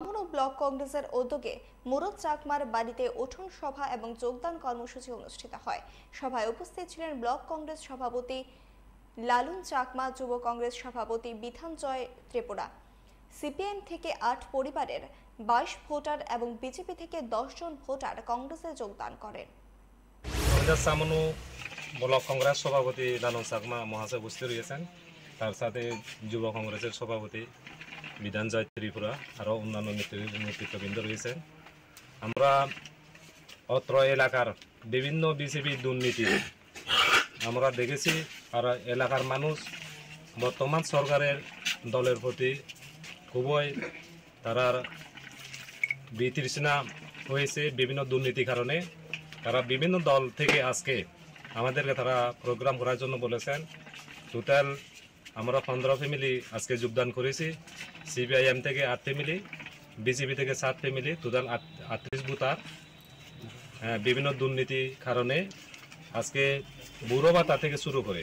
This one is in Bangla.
ব্লক কংগ্রেসের উদ্যোগে মুরদ চাকমার বাড়িতে উঠোন সভা এবং যোগদান কর্মসূচি অনুষ্ঠিত হয়। সভায় উপস্থিত ছিলেন ব্লক কংগ্রেস সভাপতি লালন চাকমা, যুব কংগ্রেস সভাপতি বিধানজয় ত্রিপুরা, সিপিএম থেকে 8 পরিবারের 22 ভোটার এবং বিজেপি থেকে 10 জন ভোটার কংগ্রেসে যোগদান করেন। ব্লক কংগ্রেস সভাপতি লালন চাকমা মহাশয় উপস্থিত রয়েছেন, তার সাথে যুব কংগ্রেসের সভাপতি বিধানজয় ত্রিপুরা আরও অন্যান্য নেতৃত্ববৃন্দ রয়েছেন। আমরা অত্র এলাকার বিভিন্ন বিজেপি দুর্নীতি আমরা দেখেছি, আর এলাকার মানুষ বর্তমান সরকারের দলের প্রতি খুবই তারার বিতৃষ্ণা হয়েছে। বিভিন্ন দুর্নীতির কারণে তারা বিভিন্ন দল থেকে আজকে আমাদেরকে তারা প্রোগ্রাম করার জন্য বলেছেন। টোটাল আমরা 15 ফ্যামিলি আজকে যোগদান করেছি। সিপিআইএম থেকে 8 ফ্যামিলি, বিজেপি থেকে 7 ফ্যামিলি, টোটাল 38 ভোটার। বিভিন্ন দুর্নীতির কারণে আজকে বুড়ো ভাতা থেকে শুরু করে